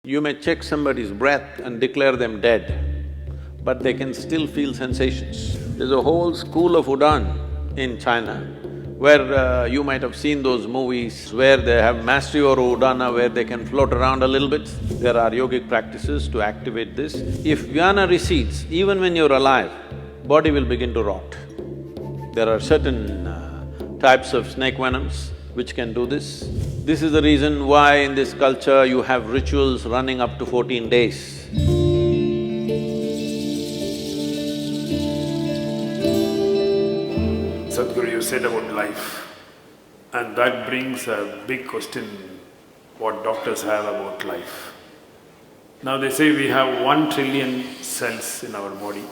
You may check somebody's breath and declare them dead, but they can still feel sensations. There's a whole school of udhana in China where you might have seen those movies where they have mastery over udhana, where they can float around a little bit. There are yogic practices to activate this. If vyana recedes, even when you're alive, body will begin to rot. There are certain types of snake venoms which can do this. This is the reason why in this culture you have rituals running up to 14 days. Sadhguru, you said about life, and that brings a big question what doctors have about life. Now they say we have 1 trillion cells in our body,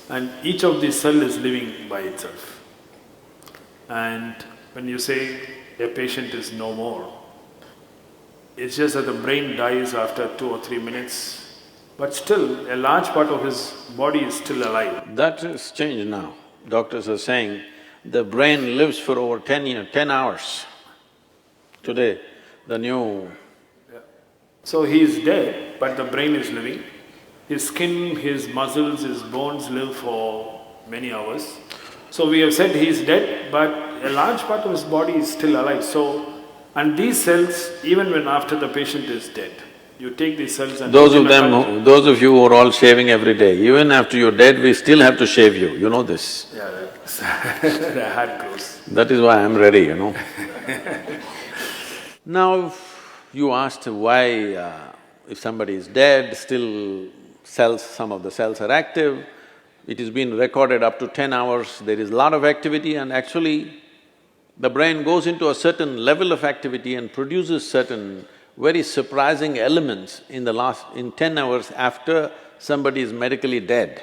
and each of these cells is living by itself. And when you say a patient is no more, it's just that the brain dies after 2 or 3 minutes, but still a large part of his body is still alive. That has changed now. Doctors are saying the brain lives for over 10 hours. Today, the new… So he is dead, but the brain is living. His skin, his muscles, his bones live for many hours. So we have said he is dead, but a large part of his body is still alive. So, and these cells, even when after the patient is dead, you take these cells and… Those of you who are all shaving every day, even after you're dead, we still have to shave you, you know this. Yeah, the hair grows. That is why I'm ready, you know. Now, you asked why if somebody is dead, still some of the cells are active. It has been recorded up to 10 hours, there is a lot of activity, and actually the brain goes into a certain level of activity and produces certain very surprising elements in 10 hours after somebody is medically dead.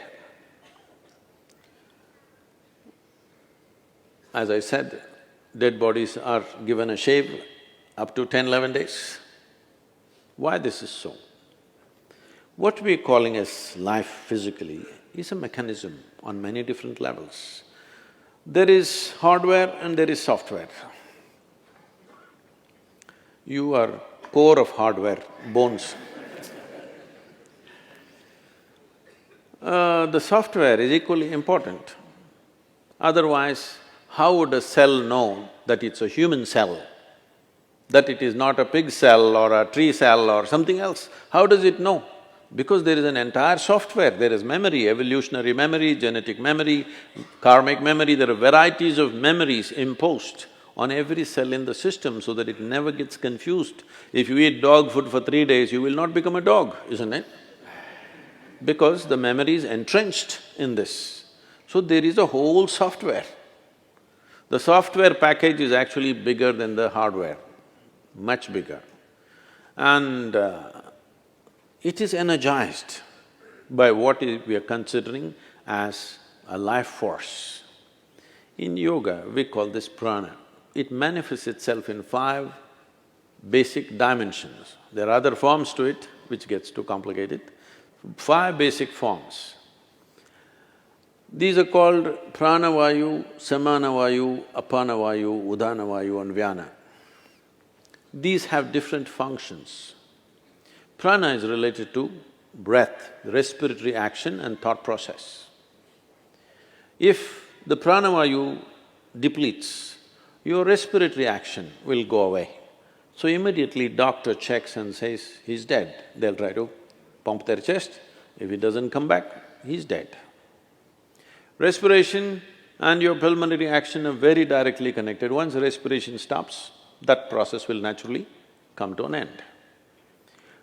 As I said, dead bodies are given a shave up to 10–11 days. Why this is so? What we're calling as life physically is a mechanism on many different levels. There is hardware and there is software. You are core of hardware, bones. The software is equally important. Otherwise, how would a cell know that it's a human cell, that it is not a pig cell or a tree cell or something else? How does it know? Because there is an entire software, there is memory, evolutionary memory, genetic memory, karmic memory, there are varieties of memories imposed on every cell in the system so that it never gets confused. If you eat dog food for 3 days, you will not become a dog, isn't it? Because the memory is entrenched in this. So there is a whole software. The software package is actually bigger than the hardware, much bigger. And it is energized by what we are considering as a life force. In yoga, we call this prana. It manifests itself in 5 basic dimensions. There are other forms to it, which gets too complicated. 5 basic forms. These are called prana vayu, samana vayu, apana vayu, udhana vayu and vyana. These have different functions. Prana is related to breath, respiratory action and thought process. If the prana vayu depletes, your respiratory action will go away. So immediately doctor checks and says, he's dead. They'll try to pump their chest. If it doesn't come back, he's dead. Respiration and your pulmonary action are very directly connected. Once respiration stops, that process will naturally come to an end.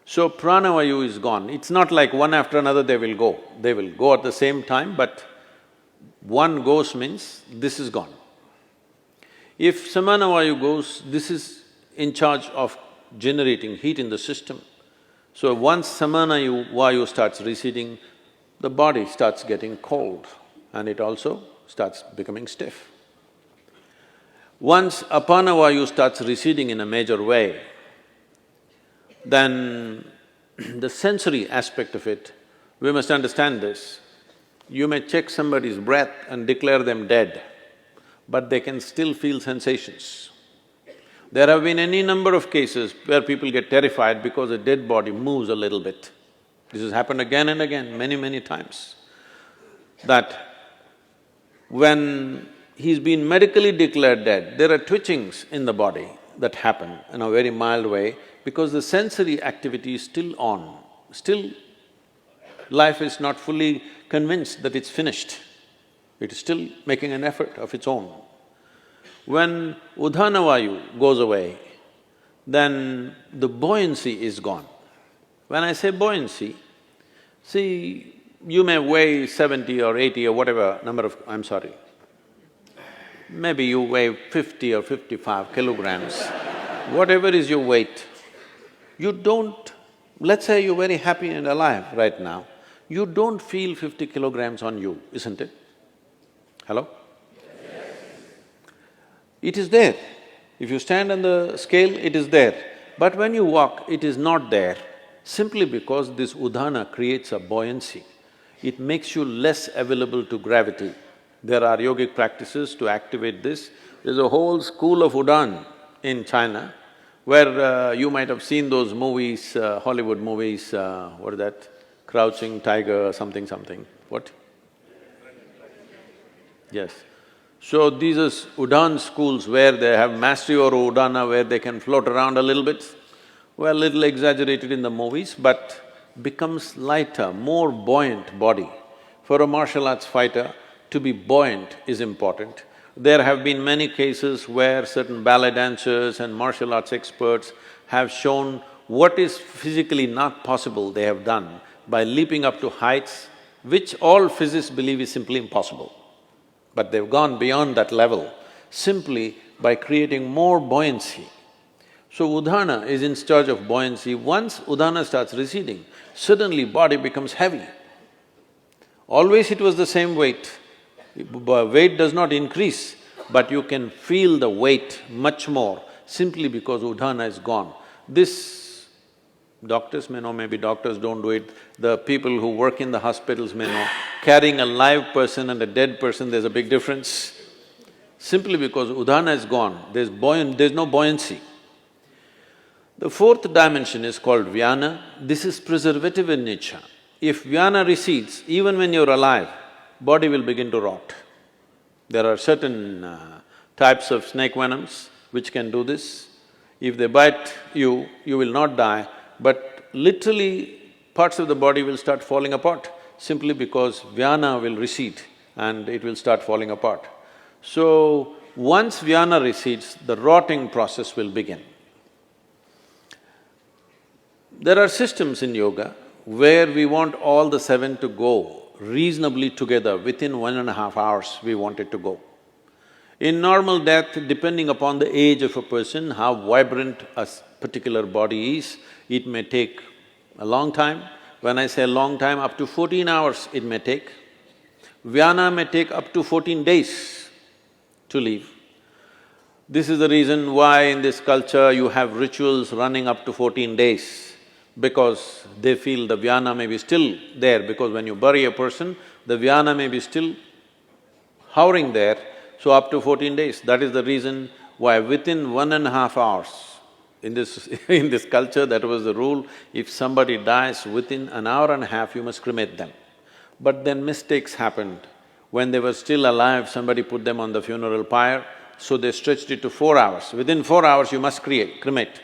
So prana vayu is gone. It's not like one after another they will go. They will go at the same time, but one goes means this is gone. If samana vayu goes, this is in charge of generating heat in the system. So once samana vayu starts receding, the body starts getting cold and it also starts becoming stiff. Once apana vayu starts receding in a major way, then the sensory aspect of it, we must understand this. You may check somebody's breath and declare them dead, but they can still feel sensations. There have been any number of cases where people get terrified because a dead body moves a little bit. This has happened again and again, many times. That when he's been medically declared dead, there are twitchings in the body that happen in a very mild way because the sensory activity is still on. Still, life is not fully convinced that it's finished. It is still making an effort of its own. When udhana vayu goes away, then the buoyancy is gone. When I say buoyancy, see, you may weigh 70 or 80 or whatever number of… I'm sorry, maybe you weigh 50 or 55 kilograms, whatever is your weight, you don't… let's say you're very happy and alive right now, you don't feel 50 kilograms on you, isn't it? Hello? It is there. If you stand on the scale, it is there. But when you walk, it is not there, simply because this udhana creates a buoyancy. It makes you less available to gravity. There are yogic practices to activate this. There's a whole school of udana in China, where you might have seen those movies, Hollywood movies, what is that? Crouching Tiger, something, what? Yes. So these are udana schools where they have mastery over udana, where they can float around a little bit. Well, little exaggerated in the movies, but becomes lighter, more buoyant body. For a martial arts fighter, to be buoyant is important. There have been many cases where certain ballet dancers and martial arts experts have shown what is physically not possible they have done by leaping up to heights which all physicists believe is simply impossible. But they've gone beyond that level simply by creating more buoyancy. So udhana is in charge of buoyancy. Once udhana starts receding, suddenly body becomes heavy. Always it was the same weight. Weight does not increase, but you can feel the weight much more simply because udhana is gone. This, doctors may know, maybe doctors don't do it, the people who work in the hospitals may know, carrying a live person and a dead person, there's a big difference. Simply because udhana is gone, there's no buoyancy. The fourth dimension is called vyana. This is preservative in nature. If vyana recedes, even when you're alive, body will begin to rot. There are certain types of snake venoms which can do this. If they bite you, you will not die, but literally parts of the body will start falling apart simply because vyana will recede and it will start falling apart. So, once vyana recedes, the rotting process will begin. There are systems in yoga where we want all the seven to go reasonably together, within 1.5 hours we want it to go. In normal death, depending upon the age of a person, how vibrant a particular body is, it may take a long time. When I say long time, up to 14 hours it may take. Vyana may take up to 14 days to leave. This is the reason why in this culture you have rituals running up to 14 days, because they feel the vyana may be still there, because when you bury a person, the vyana may be still hovering there, so up to 14 days. That is the reason why within 1.5 hours, in this culture that was the rule, if somebody dies within an hour and a half, you must cremate them. But then mistakes happened. When they were still alive, somebody put them on the funeral pyre, so they stretched it to 4 hours. Within 4 hours, you must cremate.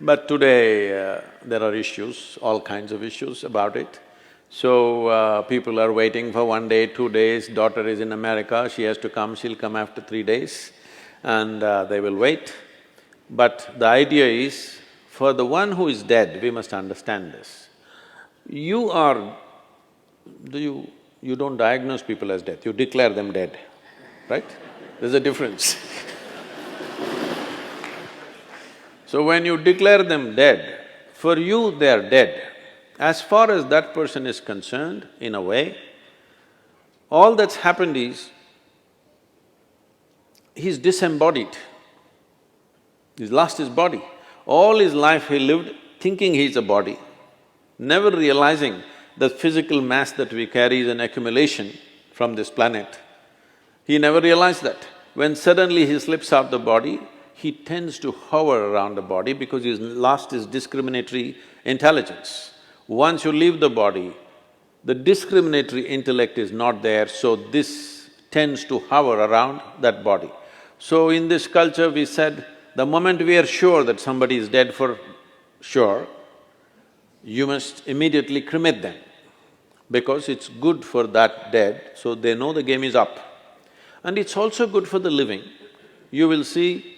But today, there are issues, all kinds of issues about it. So, people are waiting for 1 day, 2 days, daughter is in America, she has to come, she'll come after 3 days, and they will wait. But the idea is, for the one who is dead, we must understand this. You don't diagnose people as dead, you declare them dead, right? There's a difference. So when you declare them dead, for you they are dead. As far as that person is concerned, in a way, all that's happened is, he's disembodied. He's lost his body. All his life he lived thinking he's a body, never realizing the physical mass that we carry is an accumulation from this planet. He never realized that. When suddenly he slips out the body, he tends to hover around the body because he's lost his discriminatory intelligence. Once you leave the body, the discriminatory intellect is not there, so this tends to hover around that body. So in this culture we said, the moment we are sure that somebody is dead for sure, you must immediately cremate them because it's good for that dead, so they know the game is up. And it's also good for the living. You will see,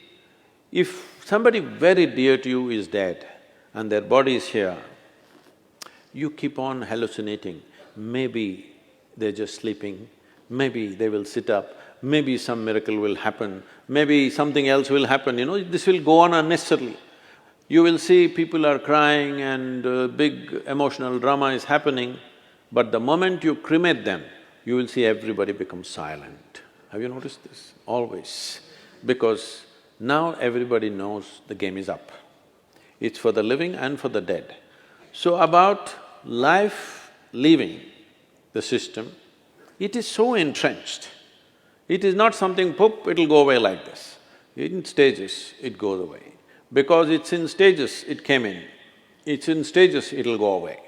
if somebody very dear to you is dead and their body is here, you keep on hallucinating. Maybe they're just sleeping, maybe they will sit up, maybe some miracle will happen, maybe something else will happen, this will go on unnecessarily. You will see people are crying and big emotional drama is happening, but the moment you cremate them, you will see everybody becomes silent. Have you noticed this? Always. Because now everybody knows the game is up. It's for the living and for the dead. So about life leaving the system, it is so entrenched. It is not something, poop, it'll go away like this. In stages, it goes away. Because it's in stages, it came in. It's in stages, it'll go away.